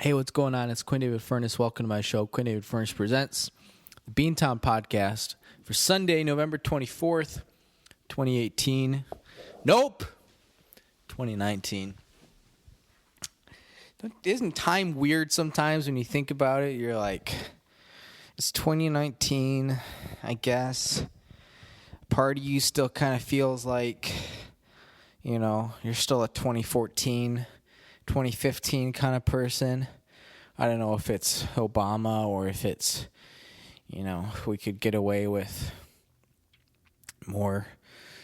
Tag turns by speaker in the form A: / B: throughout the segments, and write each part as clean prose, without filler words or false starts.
A: Hey, what's going on? It's Quinn David Furness. Welcome to my show, Quinn David Furness Presents, the Beantown Podcast for Sunday, November 24th, 2018. Nope, 2019. Isn't time weird sometimes when you think about it? You're like, it's 2019, I guess. Part of you still kind of feels like, you know, you're still a 2014, 2015 kind of person. I don't know if it's Obama or if it's, you know, we could get away with more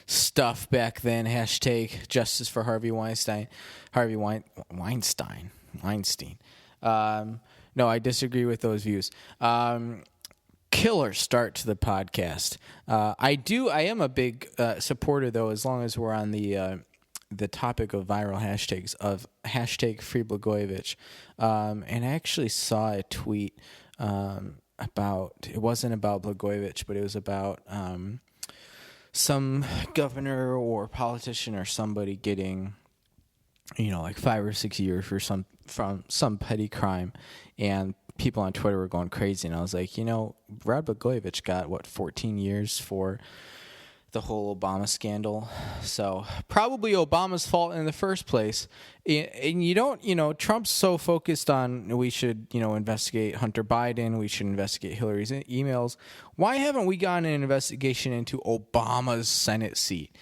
A: stuff back then. Hashtag justice for Harvey Weinstein. Weinstein. No, I disagree with those views. Killer start to the podcast. I am a big supporter, though, as long as we're on the topic of viral hashtags, of hashtag Free Blagojevich. And I actually saw a tweet it wasn't about Blagojevich, but it was about some governor or politician or somebody getting, you know, like 5 or 6 years from some petty crime. And people on Twitter were going crazy. And I was like, you know, Rod Blagojevich got, 14 years for the whole Obama scandal. So probably Obama's fault in the first place. And you don't, you know, Trump's so focused on we should, you know, investigate Hunter Biden. We should investigate Hillary's emails. Why haven't we gotten an investigation into Obama's Senate seat?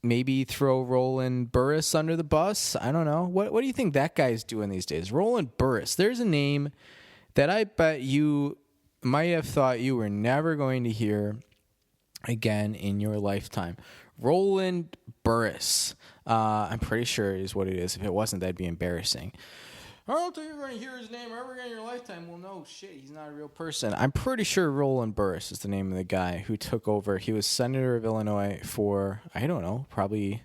A: Maybe throw Roland Burris under the bus. I don't know. What do you think that guy's doing these days? Roland Burris. There's a name that I bet you might have thought you were never going to hear again in your lifetime. Roland Burris. I'm pretty sure is what it is. If it wasn't, that'd be embarrassing. I don't think you're going to hear his name ever again in your lifetime. Well, no, shit, he's not a real person. I'm pretty sure Roland Burris is the name of the guy who took over. He was senator of Illinois for, I don't know, probably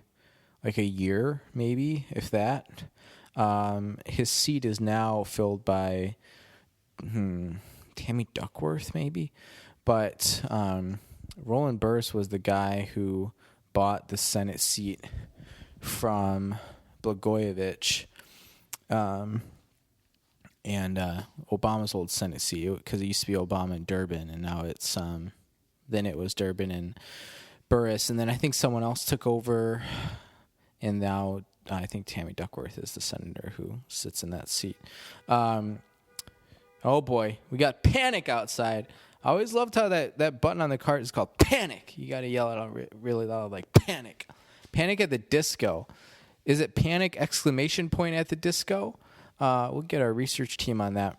A: like a year, maybe, if that. His seat is now filled by Tammy Duckworth, maybe. But Roland Burris was the guy who bought the Senate seat from Blagojevich. And Obama's old Senate seat, because it used to be Obama and Durbin, and now it's then it was Durbin and Burris, and then I think someone else took over, and now I think Tammy Duckworth is the senator who sits in that seat. Oh boy, we got panic outside. I always loved how that button on the cart is called panic. You got to yell it out really loud, like panic. Panic at the disco. Is it panic exclamation point at the disco? We'll get our research team on that.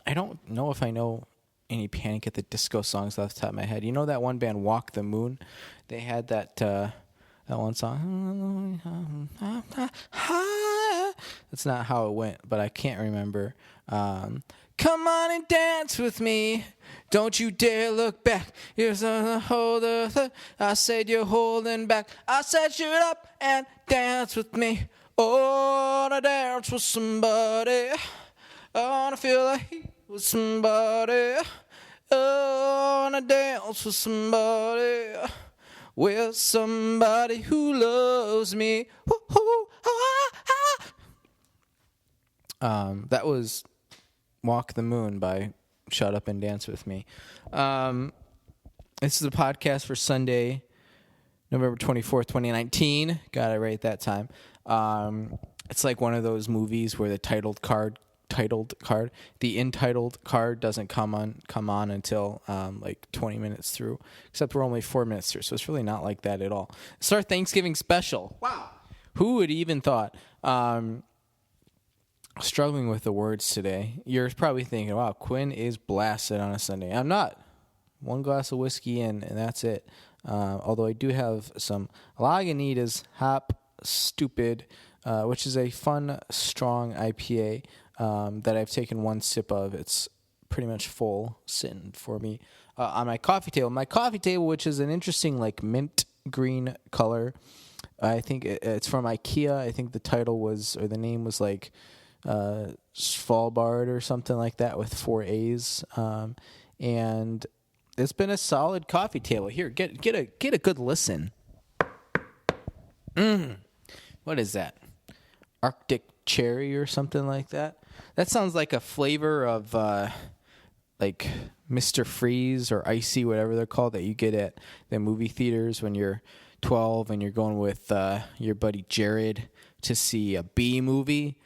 A: I don't know if I know any Panic at the Disco songs off the top of my head. You know that one band, Walk the Moon? They had that one song. That's not how it went, but I can't remember. Come on and dance with me. Don't you dare look back. Here's a holder. I said you're holding back. I said shut up and dance with me. Oh, I wanna dance with somebody. I wanna feel the heat with somebody. Oh, I wanna dance with somebody. With somebody who loves me. That was Walk the Moon by Shut Up and Dance With Me. This is a podcast for Sunday, November 24th, 2019. Got it right that time. It's like one of those movies where the entitled card doesn't come on until like 20 minutes through, except we're only 4 minutes through, so it's really not like that at all. It's our Thanksgiving special. Wow. Who would even thought? Struggling with the words today. You're probably thinking, wow, Quinn is blasted on a Sunday. I'm not. One glass of whiskey and that's it. Although I do have some Lagunitas Hop Stupid, which is a fun, strong IPA that I've taken one sip of. It's pretty much full, sitting for me on my coffee table. My coffee table, which is an interesting, like, mint green color. I think it's from IKEA. I think the title was, or the name was, like, Svalbard or something like that with 4 A's. And it's been a solid coffee table. Here, get a good listen. What is that? Arctic cherry or something like that. That sounds like a flavor of like Mr. Freeze or Icy, whatever they're called, that you get at the movie theaters when you're 12 and you're going with your buddy Jared to see a B movie.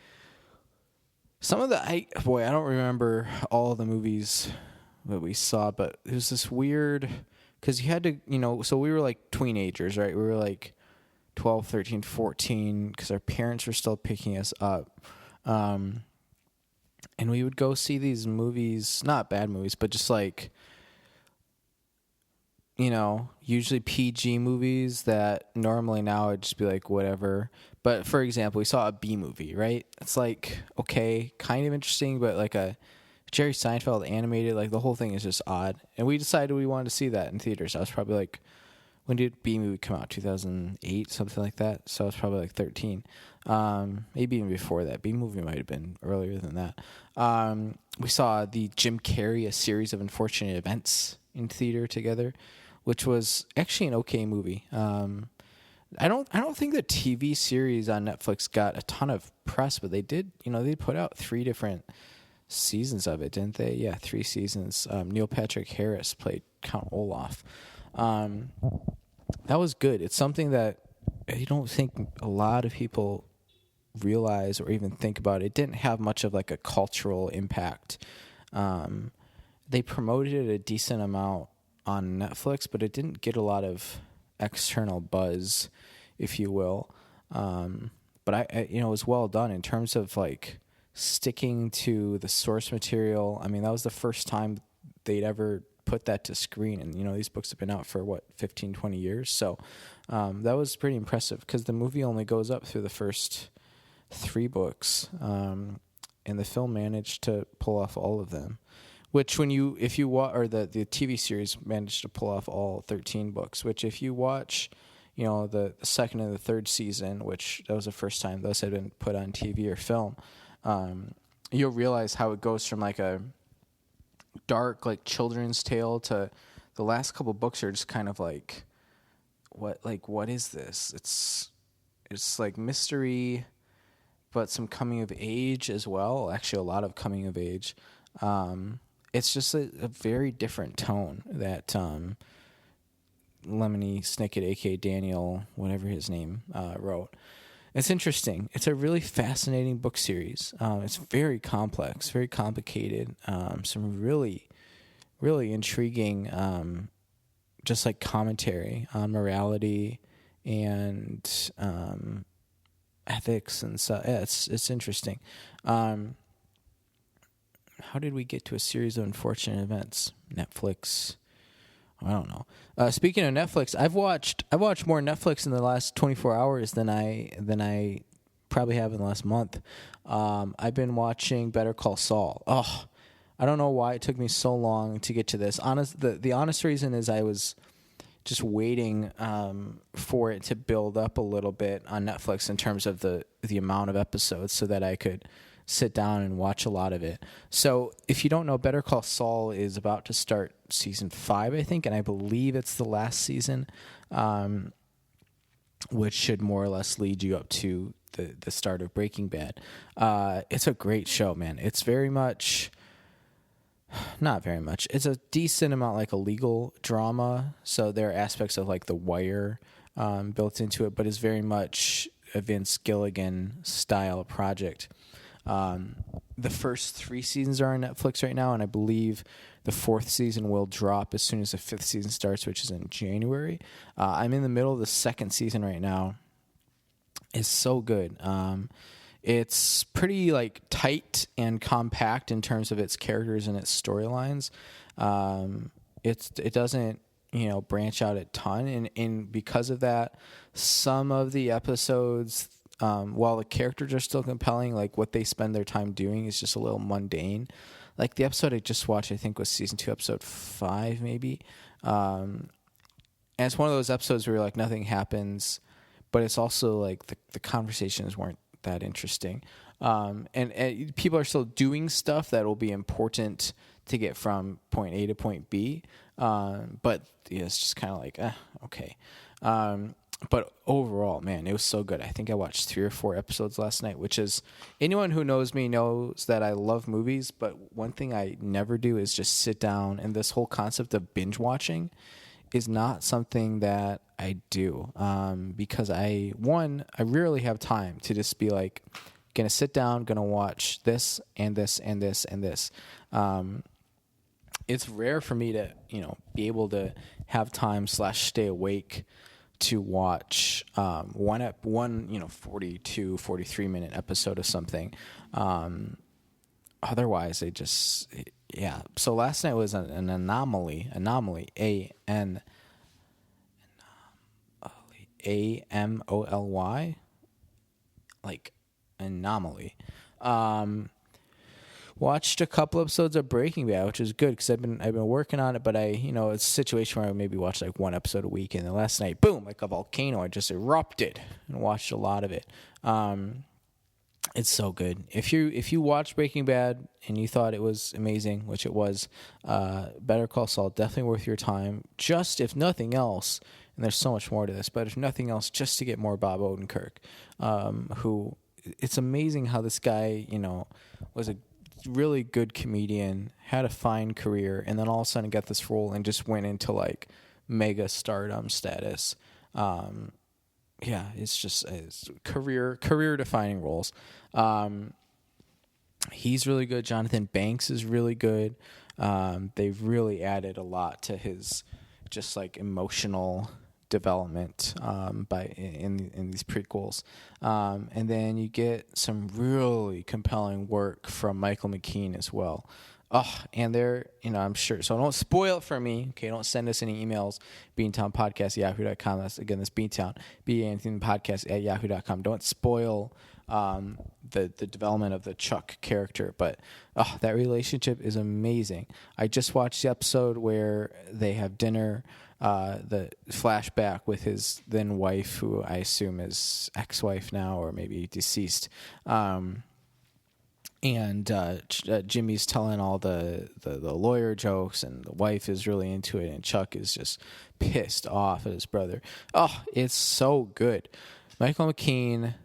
A: Some of I don't remember all of the movies that we saw, but it was this weird, because you had to, so we were like teenagers, right? We were like 12, 13, 14, because our parents were still picking us up. And we would go see these movies, not bad movies, but just like, usually PG movies that normally now would just be like whatever. But for example, we saw a B movie, right? It's like, okay, kind of interesting, but like a Jerry Seinfeld animated, like the whole thing is just odd. And we decided we wanted to see that in theaters. I was probably like, when did B movie come out? 2008, something like that. So I was probably like 13. Maybe even before that. B movie might have been earlier than that. We saw the Jim Carrey, A Series of Unfortunate Events, in theater together, which was actually an okay movie. I don't think the TV series on Netflix got a ton of press, but they did. They put out 3 different seasons of it, didn't they? Yeah, 3 seasons. Neil Patrick Harris played Count Olaf. That was good. It's something that I don't think a lot of people realize or even think about. It didn't have much of like a cultural impact. They promoted it a decent amount on Netflix, but it didn't get a lot of external buzz, if you will. But I it was well done in terms of like sticking to the source material. I mean, that was the first time they'd ever put that to screen, and these books have been out for 15, 20 years. So that was pretty impressive, because the movie only goes up through the first 3 books, and the film managed to pull off all of them. Which if you watch, or the TV series managed to pull off all 13 books, which if you watch, the second and the third season, which that was the first time those had been put on TV or film, you'll realize how it goes from like a dark, like children's tale to the last couple books are just kind of like, what is this? It's like mystery, but some coming of age as well. Actually, a lot of coming of age. It's just a very different tone that Lemony Snicket, a.k.a. Daniel, whatever his name, wrote. It's interesting. It's a really fascinating book series. It's very complex, very complicated. Some really, really intriguing, just like commentary on morality and ethics and so. Yeah, it's interesting. How did we get to A Series of Unfortunate Events? Netflix. I don't know. Speaking of Netflix, I've watched more Netflix in the last 24 hours than I probably have in the last month. I've been watching Better Call Saul. Oh, I don't know why it took me so long to get to this. The honest reason is I was just waiting for it to build up a little bit on Netflix in terms of the amount of episodes, so that I could sit down and watch a lot of it. So if you don't know, Better Call Saul is about to start season 5, I think, and I believe it's the last season, which should more or less lead you up to the start of Breaking Bad. It's a great show, man. It's not very much. It's a decent amount like a legal drama, so there are aspects of like The Wire built into it, but it's very much a Vince Gilligan style project. The first 3 seasons are on Netflix right now, and I believe the 4th season will drop as soon as the 5th season starts, which is in January. I'm in the middle of the 2nd season right now. It's so good. It's pretty like tight and compact in terms of its characters and its storylines. It doesn't branch out a ton, and because of that, some of the episodes, while the characters are still compelling, like what they spend their time doing is just a little mundane. Like the episode I just watched, I think was season 2, episode 5, maybe. And it's one of those episodes where like nothing happens, but it's also like the conversations weren't that interesting. And people are still doing stuff that will be important to get from point A to point B. But yeah, it's just kind of like, okay. But overall, man, it was so good. I think I watched 3 or 4 episodes last night, which is, anyone who knows me knows that I love movies, but one thing I never do is just sit down, and this whole concept of binge watching is not something that I do, because I rarely have time to just be like, gonna sit down, gonna watch this and this and this and this. It's rare for me to, be able to have time / stay awake to watch one 42, 43 minute episode of something. Otherwise, yeah. So last night was an anomaly, AMOLY, like anomaly. Watched a couple episodes of Breaking Bad, which is good because I've been working on it, but it's a situation where I maybe watch like one episode a week, and then last night, boom, like a volcano, I just erupted and watched a lot of it. It's so good. If you watched Breaking Bad and you thought it was amazing, which it was, Better Call Saul, definitely worth your time. Just if nothing else, and there's so much more to this, but if nothing else, just to get more Bob Odenkirk, who, it's amazing how this guy, was a really good comedian, had a fine career, and then all of a sudden got this role and just went into like mega stardom status. It's career defining roles. He's really good. Jonathan Banks is really good. They've really added a lot to his just like emotional development in these prequels, and then you get some really compelling work from Michael McKean as well. Oh, and they're, I'm sure. So don't spoil it for me. Okay, don't send us any emails. BeantownPodcast@yahoo.com. That's Beantown. BeantownPodcast@yahoo.com. Don't spoil the development of the Chuck character, but that relationship is amazing. I just watched the episode where they have dinner. The flashback with his then wife, who I assume is ex-wife now, or maybe deceased. Jimmy's telling all the lawyer jokes, and the wife is really into it, and Chuck is just pissed off at his brother. Oh, it's so good. Michael McKean,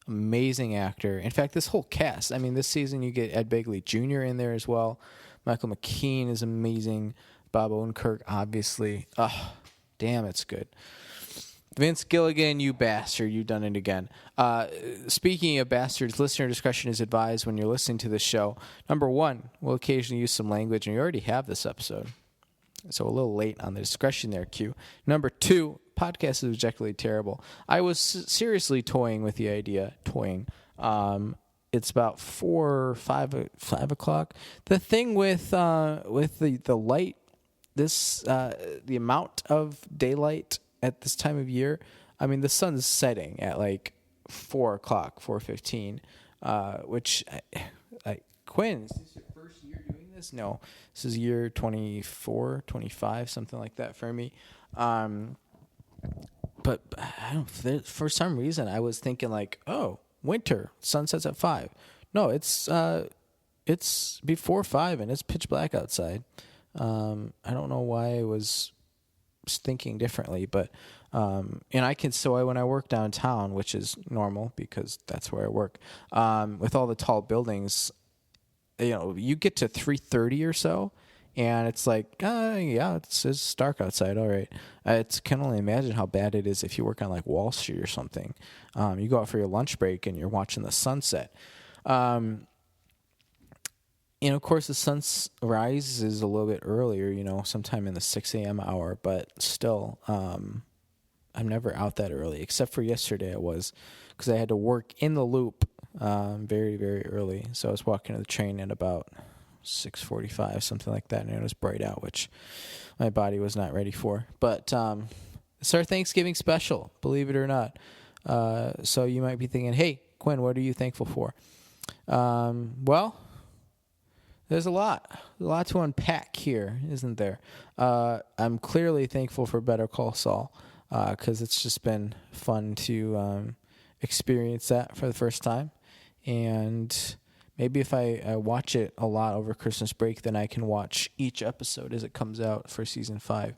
A: amazing actor. In fact, this whole cast, this season you get Ed Begley Jr. in there as well. Michael McKean is amazing. Bob Odenkirk, obviously. Oh, damn, it's good. Vince Gilligan, you bastard, you done it again. Speaking of bastards, listener discretion is advised when you're listening to this show. Number one, we'll occasionally use some language, and you already have this episode, so a little late on the discretion there, Q. Number two, podcast is objectively terrible. I was seriously toying with the idea. It's about 4 or 5 o'clock. The thing with the light, the amount of daylight at this time of year, the sun's setting at like 4 o'clock, 4:15, which, Quinn, is this your first year doing this? No, this is year 24, 25, something like that for me. But for some reason I was thinking like, oh, winter, sun sets at 5. No, it's before 5 and it's pitch black outside. I don't know why I was thinking differently, but when I work downtown, which is normal because that's where I work, with all the tall buildings, you get to 3:30 or so, and it's like, it's dark outside. All right, I can only imagine how bad it is if you work on like Wall Street or something. You go out for your lunch break and you're watching the sunset. Of course, the sunrise is a little bit earlier, sometime in the 6 a.m. hour, but still, I'm never out that early, except for yesterday I was, because I had to work in the Loop very, very early. So I was walking to the train at about 6:45, something like that, and it was bright out, which my body was not ready for. But it's our Thanksgiving special, believe it or not. So you might be thinking, hey, Quinn, what are you thankful for? Well, there's a lot to unpack here, isn't there? I'm clearly thankful for Better Call Saul, because it's just been fun to experience that for the first time. And maybe if I watch it a lot over Christmas break, then I can watch each episode as it comes out for season 5.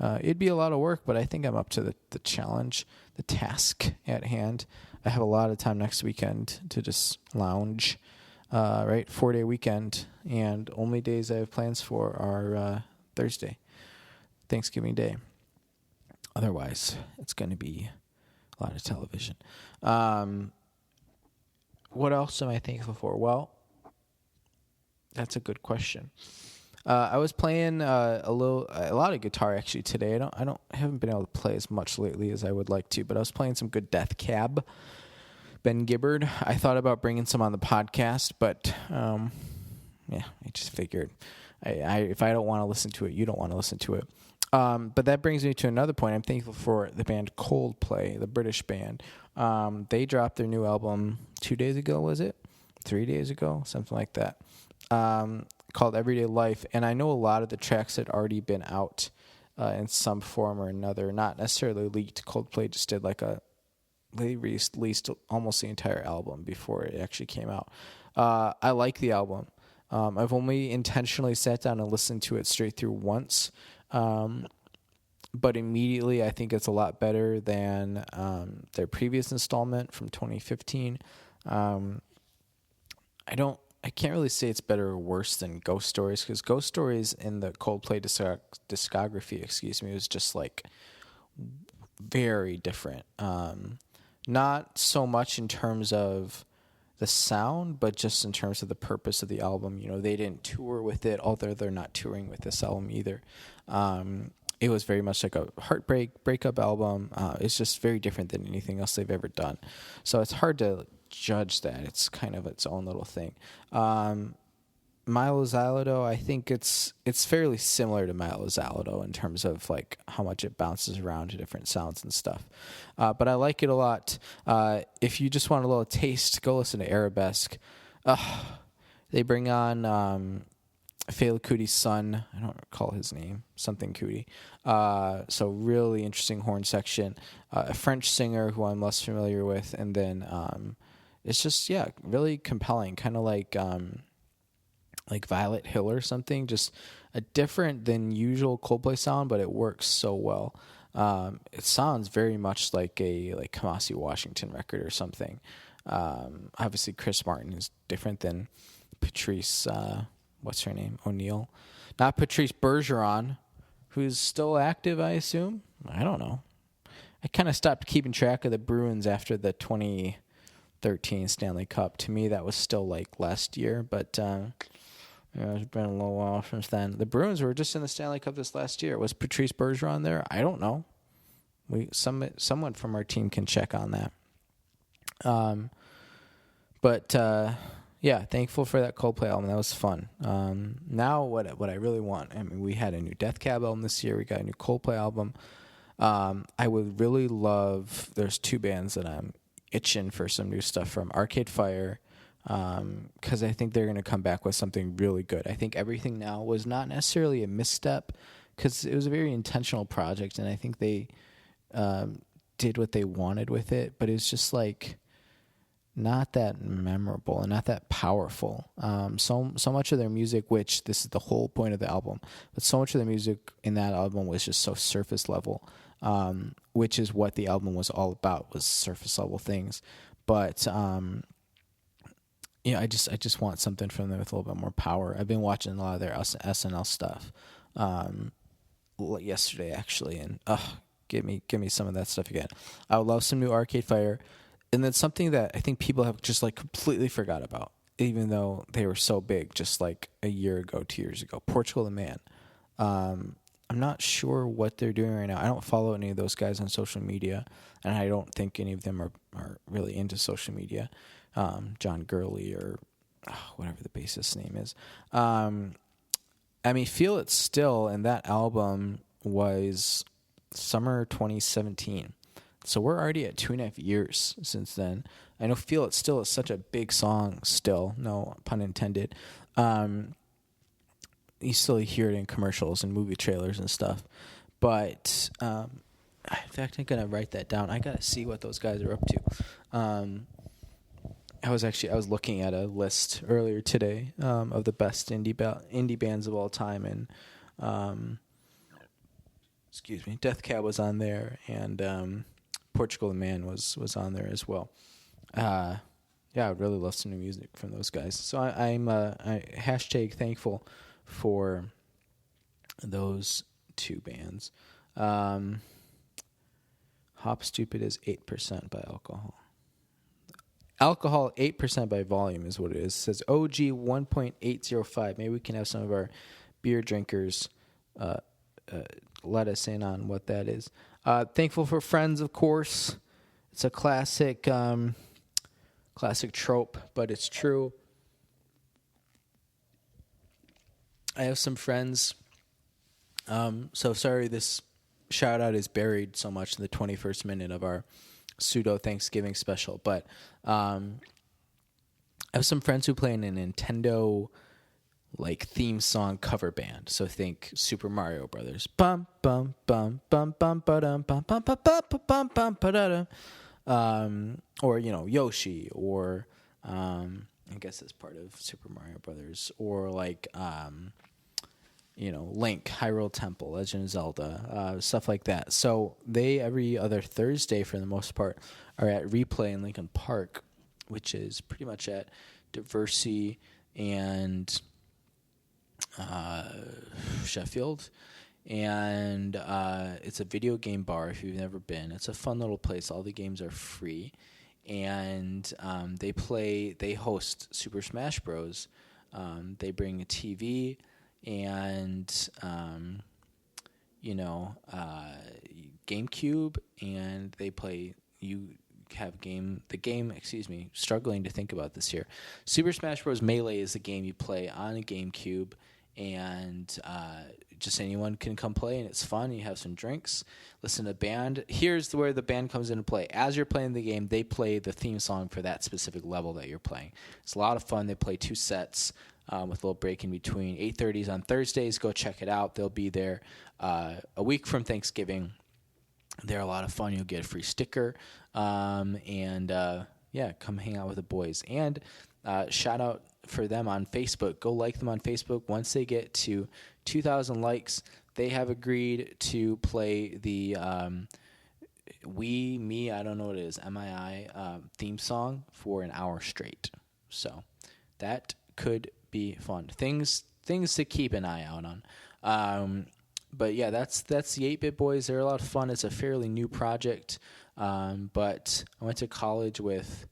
A: It'd be a lot of work, but I think I'm up to the challenge, the task at hand. I have a lot of time next weekend to just lounge, right? 4-day weekend, and only days I have plans for are Thursday, Thanksgiving Day. Otherwise, it's going to be a lot of television. What else am I thankful for? Well, that's a good question. I was playing a lot of guitar actually today. I haven't been able to play as much lately as I would like to, but I was playing some good Death Cab, Ben Gibbard. I thought about bringing some on the podcast, but I just figured if I don't want to listen to it, you don't want to listen to it. But that brings me to another point. I'm thankful for the band Coldplay, the British band. They dropped their new album 2 days ago, was it? 3 days ago? Something like that. Called Everyday Life. And I know a lot of the tracks had already been out in some form or another. Not necessarily leaked. Coldplay just did they released almost the entire album before it actually came out. I like the album. I've only intentionally sat down and listened to it straight through once. But immediately I think it's a lot better than their previous installment from 2015. I can't really say it's better or worse than Ghost Stories, because Ghost Stories in the Coldplay discography, was just very different. Not so much in terms of the sound, but just in terms of the purpose of the album. They didn't tour with it, although they're not touring with this album either. It was very much like a breakup album. It's just very different than anything else they've ever done. So it's hard to judge that. It's kind of its own little thing. Milo Xyloto, I think it's fairly similar to Milo Xyloto in terms of how much it bounces around to different sounds and stuff. But I like it a lot. If you just want a little taste, go listen to Arabesque. They bring on Fela Kuti's son. I don't recall his name. Something Kuti. So really interesting horn section. A French singer who I'm less familiar with. And then it's just, really compelling. Kind of like Violet Hill or something. Just a different than usual Coldplay sound, but it works so well. It sounds very much like a Kamasi Washington record or something. Obviously, Chris Martin is different than Patrice... what's her name? O'Neill. Not Patrice Bergeron, who's still active, I assume. I don't know. I kind of stopped keeping track of the Bruins after the 2013 Stanley Cup. To me, that was still last year, but it's been a little while since then. The Bruins were just in the Stanley Cup this last year. Was Patrice Bergeron there? I don't know. Someone from our team can check on that. Yeah, thankful for that Coldplay album. That was fun. Now what I really want, we had a new Death Cab album this year. We got a new Coldplay album. I would really love, there's two bands that I'm itching for some new stuff from. Arcade Fire, because I think they're going to come back with something really good. I think Everything Now was not necessarily a misstep, because it was a very intentional project, and I think they did what they wanted with it, but it's just not that memorable and not that powerful. So much of their music, which this is the whole point of the album, but so much of the music in that album was just so surface level, which is what the album was all about, was surface level things. But I just want something from them with a little bit more power. I've been watching a lot of their SNL stuff yesterday actually, and give me some of that stuff again. I would love some new Arcade Fire. And then something that I think people have just completely forgot about, even though they were so big just a year ago, 2 years ago. Portugal the Man. I'm not sure what they're doing right now. I don't follow any of those guys on social media, and I don't think any of them are really into social media. John Gurley or whatever the bassist's name is. Feel It Still, and that album was summer 2017. So we're already at 2.5 years since then. I know Feel It Still is such a big song still, no pun intended. You still hear it in commercials and movie trailers and stuff. But, in fact, I'm going to write that down. I got to see what those guys are up to. I was looking at a list earlier today of the best indie bands of all time, and excuse me, Death Cab was on there, and Portugal the Man was on there as well. Yeah, I would really love some new music from those guys. So I'm hashtag thankful for those two bands. Hop Stupid is 8% by alcohol. Alcohol 8% by volume is what it is. It says OG 1.805. Maybe we can have some of our beer drinkers let us in on what that is. Thankful for friends, of course. It's a classic trope, but it's true. I have some friends. So sorry this shout out is buried so much in the 21st minute of our pseudo Thanksgiving special, but I have some friends who play in a Nintendo like theme song cover band. So think Super Mario Brothers. Bum bum bum bum bum ba-dum bum bum bum bum bum bum ba-da-dum. Or Yoshi, or I guess it's part of Super Mario Brothers, or like Link, Hyrule Temple, Legend of Zelda, stuff like that. So they every other Thursday for the most part are at Replay in Lincoln Park, which is pretty much at Diversey and Sheffield, and it's a video game bar if you've never been. It's a fun little place. All the games are free, and they host Super Smash Bros. They bring a TV and GameCube, and they play. Struggling to think about this here. Super Smash Bros. Melee is the game you play on a GameCube, and just anyone can come play, and it's fun. You have some drinks, listen to a band. Here's where the band comes into play. As you're playing the game, they play the theme song for that specific level that you're playing. It's a lot of fun. They play 2 sets with a little break in between. 8:30s on Thursdays. Go check it out. They'll be there a week from Thanksgiving. They're a lot of fun. You'll get a free sticker. Come hang out with the boys. And shout out for them on Facebook. Go like them on Facebook. Once they get to 2,000 likes, they have agreed to play the I don't know what it is, MII theme song for an hour straight. So that could be fun. Things to keep an eye out on. But yeah, that's the 8-Bit Boys. They're a lot of fun. It's a fairly new project, but I went to college with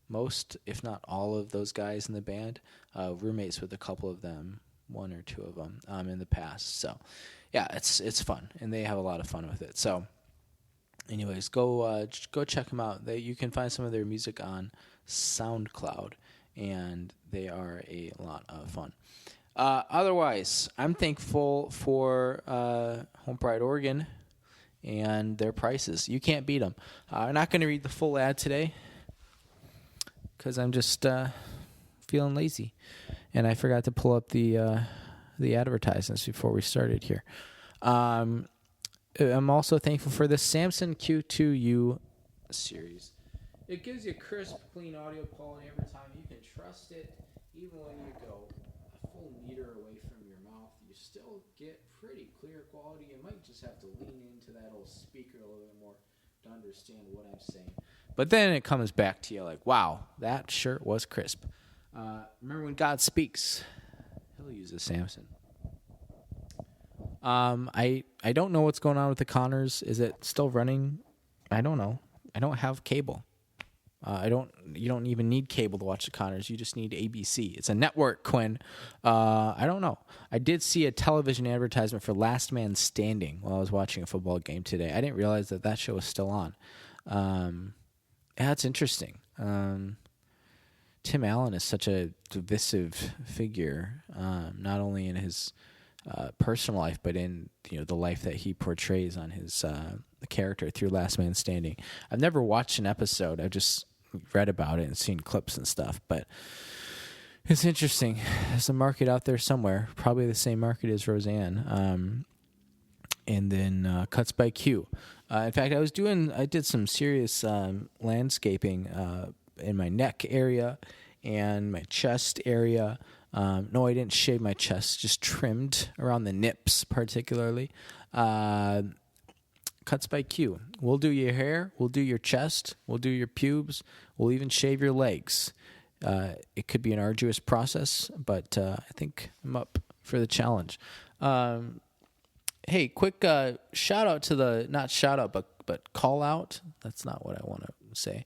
A: most, if not all, of those guys in the band. Roommates with a couple of them, 1 or 2 of them in the past. So yeah, it's fun, and they have a lot of fun with it. So anyways, go check them out. You can find some of their music on SoundCloud, and they are a lot of fun. Otherwise, I'm thankful for Home Pride Oregon and their prices. You can't beat them. I'm not going to read the full ad today because I'm just feeling lazy, and I forgot to pull up the advertisements before we started here. I'm also thankful for the Samson Q2U series. It gives you crisp, clean audio quality every time. You can trust it, even when you go a full meter away from your mouth. You still get pretty clear quality. You might just have to lean into that old speaker a little bit more to understand what I'm saying. But then it comes back to you like, wow, that sure was crisp. Remember when God speaks, he'll use a Samson. I don't know what's going on with the Connors. Is it still running? I don't know. I don't have cable. You don't even need cable to watch the Connors. You just need ABC. It's a network, Quinn. I don't know. I did see a television advertisement for Last Man Standing while I was watching a football game today. I didn't realize that show was still on. That's interesting. Tim Allen is such a divisive figure, not only in his personal life, but in the life that he portrays on his character through Last Man Standing. I've never watched an episode. I've just read about it and seen clips and stuff, but it's interesting. There's a market out there somewhere, probably the same market as Roseanne, and then Cuts by Q. In fact, I did some serious landscaping in my neck area and my chest area. No, I didn't shave my chest, just trimmed around the nips particularly. Cuts by Q. We'll do your hair. We'll do your chest. We'll do your pubes. We'll even shave your legs. It could be an arduous process, but I think I'm up for the challenge. Hey, quick shout out to not shout out, but call out. That's not what I want to say.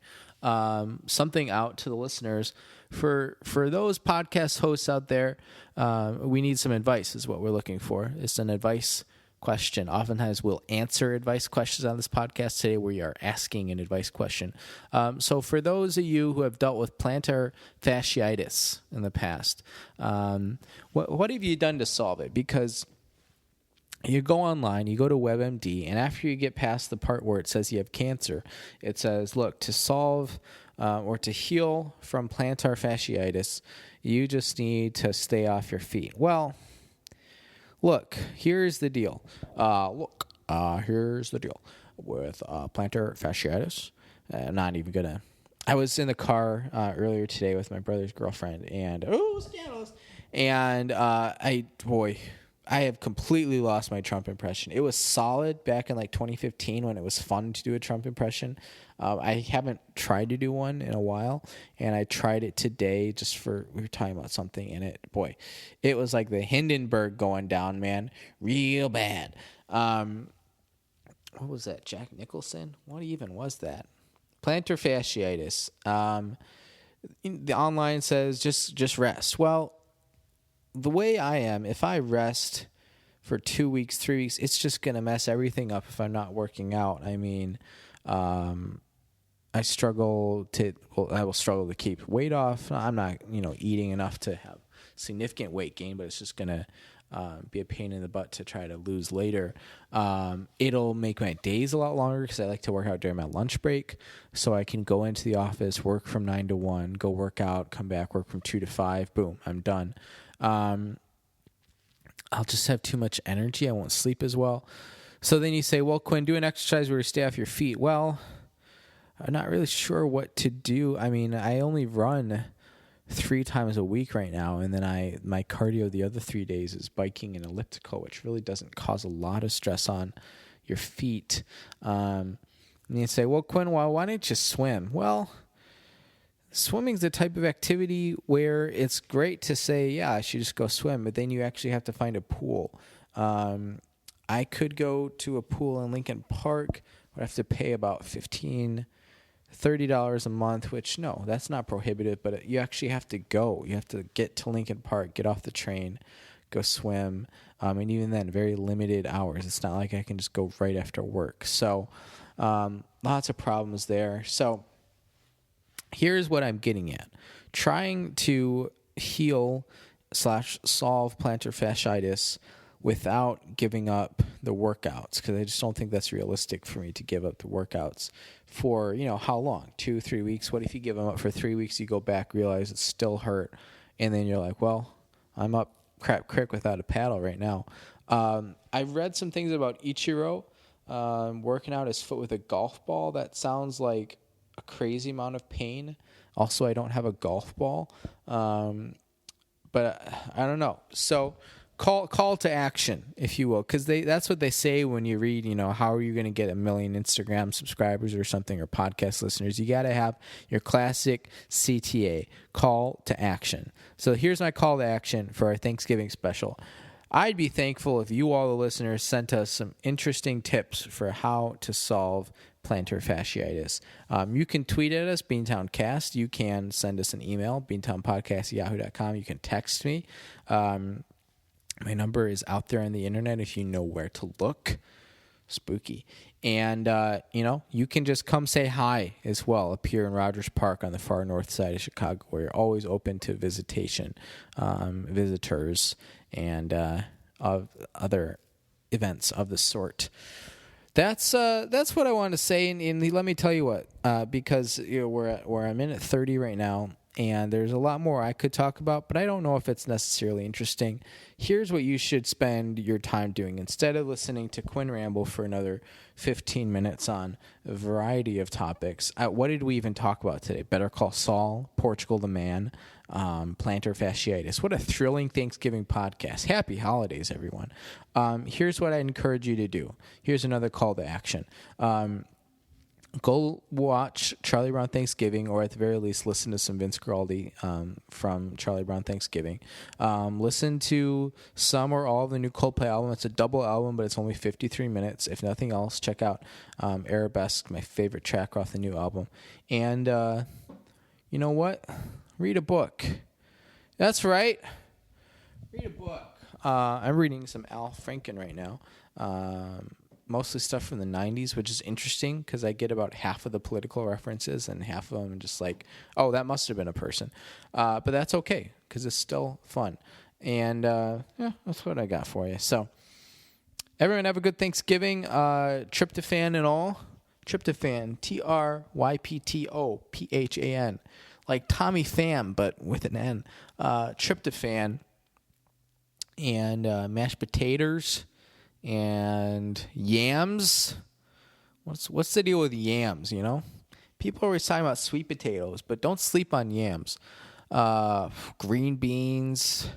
A: Something out to the listeners. For those podcast hosts out there, we need some advice is what we're looking for. It's an advice question. Oftentimes we'll answer advice questions on this podcast. Today we are asking an advice question. So for those of you who have dealt with plantar fasciitis in the past, what have you done to solve it? Because you go online, you go to WebMD, and after you get past the part where it says you have cancer, it says, look, to solve or to heal from plantar fasciitis, you just need to stay off your feet. Well, look, here's the deal. Here's the deal with plantar fasciitis. I'm not even going to. I was in the car earlier today with my brother's girlfriend, and scandalous. And I have completely lost my Trump impression. It was solid back in like 2015 when it was fun to do a Trump impression. I haven't tried to do one in a while, and I tried it today we were talking about something, and it was like the Hindenburg going down, man, real bad. What was that, Jack Nicholson? What even was that? Plantar fasciitis. The online says just rest. Well, the way I am, if I rest for 2 weeks, 3 weeks, it's just going to mess everything up if I'm not working out. I mean, I will struggle to keep weight off. I'm not, eating enough to have significant weight gain, but it's just going to be a pain in the butt to try to lose later. It'll make my days a lot longer because I like to work out during my lunch break. So I can go into the office, work from 9 to 1, go work out, come back, work from 2 to 5. Boom, I'm done. I'll just have too much energy. I won't sleep as well. So then you say, well, Quinn, do an exercise where you stay off your feet. Well, I'm not really sure what to do. I mean, I only run 3 times a week right now, and then my cardio the other 3 days is biking and elliptical, which really doesn't cause a lot of stress on your feet. And you say, well, Quinn, why don't you swim? Well, swimming's the type of activity where it's great to say, yeah, I should just go swim, but then you actually have to find a pool. I could go to a pool in Lincoln Park, but I have to pay about $15, $30 a month, which, no, that's not prohibitive, but you actually have to go. You have to get to Lincoln Park, get off the train, go swim, and even then, very limited hours. It's not like I can just go right after work. So lots of problems there. So here's what I'm getting at. Trying to heal / solve plantar fasciitis without giving up the workouts, because I just don't think that's realistic for me to give up the workouts for, how long? 2-3 weeks? What if you give them up for 3 weeks, you go back, realize it's still hurt, and then you're like, well, I'm up crap creek without a paddle right now. I've read some things about Ichiro working out his foot with a golf ball. That sounds like a crazy amount of pain. Also, I don't have a golf ball, but I don't know. So call to action, if you will, because that's what they say when you read, how are you going to get 1 million Instagram subscribers or something, or podcast listeners? You got to have your classic CTA, call to action. So here's my call to action for our Thanksgiving special. I'd be thankful if you, all the listeners, sent us some interesting tips for how to solve plantar fasciitis. You can tweet at us, BeantownCast. You can send us an email, beantownpodcast@yahoo.com. You can text me. My number is out there on the internet if you know where to look. Spooky. And, you can just come say hi as well up here in Rogers Park on the far north side of Chicago, where you're always open to visitation, visitors, and of other events of the sort. That's what I want to say, and let me tell you what, because where I'm in at 30 right now, and there's a lot more I could talk about, but I don't know if it's necessarily interesting. Here's what you should spend your time doing. Instead of listening to Quinn ramble for another 15 minutes on a variety of topics, what did we even talk about today? Better Call Saul, Portugal the Man, plantar fasciitis. What a thrilling Thanksgiving podcast. Happy holidays, everyone. Here's what I encourage you to do. Here's another call to action. Go watch Charlie Brown Thanksgiving, or at the very least, listen to some Vince Guaraldi from Charlie Brown Thanksgiving. Listen to some or all of the new Coldplay album. It's a double album, but it's only 53 minutes. If nothing else, check out Arabesque, my favorite track off the new album. And you know what? Read a book. That's right. Read a book. I'm reading some Al Franken right now. Mostly stuff from the 90s, which is interesting because I get about half of the political references and half of them just like, oh, that must have been a person. But that's okay because it's still fun. And yeah, that's what I got for you. So everyone have a good Thanksgiving. Tryptophan and all. Tryptophan, Tryptophan, like Tommy Pham, but with an N. Tryptophan and mashed potatoes. And yams. What's the deal with yams, you know? People are always talking about sweet potatoes, but don't sleep on yams. Green beans,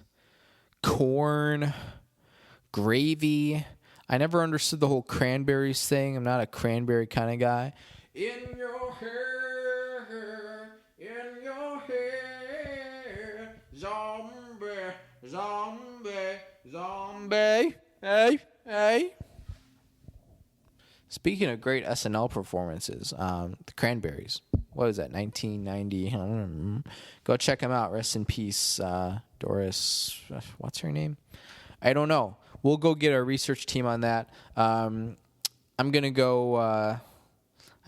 A: corn, gravy. I never understood the whole cranberries thing. I'm not a cranberry kind of guy. In your hair, zombie, Hey. Speaking of great SNL performances, the Cranberries. What was that, 1990? Go check them out. Rest in peace, Doris. What's her name? I don't know. We'll go get our research team on that. I'm going to go...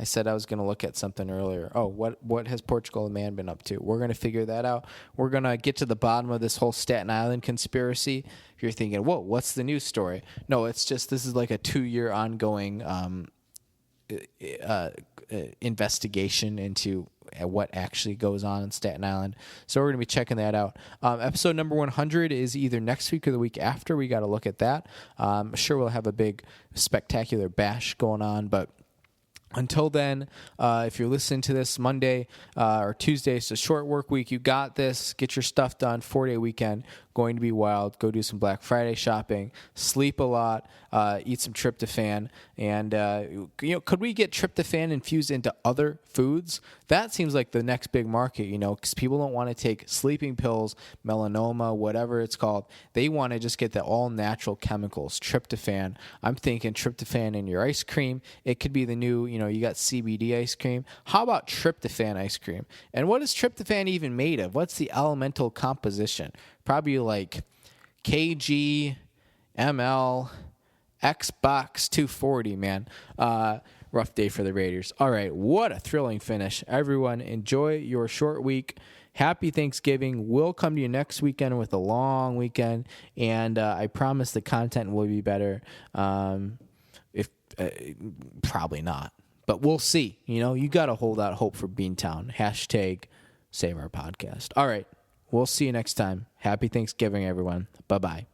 A: I said I was going to look at something earlier. Oh, what has Portugal the Man been up to? We're going to figure that out. We're going to get to the bottom of this whole Staten Island conspiracy. If you're thinking, whoa, what's the news story? No, it's just this is like a 2-year ongoing investigation into what actually goes on in Staten Island. So we're going to be checking that out. Episode number 100 is either next week or the week after. We got to look at that. I'm sure we'll have a big spectacular bash going on, but until then, if you're listening to this Monday or Tuesday, it's a short work week. You got this. Get your stuff done. 4-day weekend. Going to be wild. Go do some Black Friday shopping. Sleep a lot. Eat some tryptophan. And, could we get tryptophan infused into other foods? That seems like the next big market, because people don't want to take sleeping pills, melanoma, whatever it's called. They want to just get the all-natural chemicals, tryptophan. I'm thinking tryptophan in your ice cream. It could be the new, you got CBD ice cream. How about tryptophan ice cream? And what is tryptophan even made of? What's the elemental composition? Probably like kg, ml, Xbox 240, man. Rough day for the Raiders. All right, what a thrilling finish. Everyone, enjoy your short week. Happy Thanksgiving. We'll come to you next weekend with a long weekend, and I promise the content will be better. If probably not, but we'll see. You got to hold out hope for Beantown. #SaveOurPodcast. All right, we'll see you next time. Happy Thanksgiving, everyone. Bye-bye.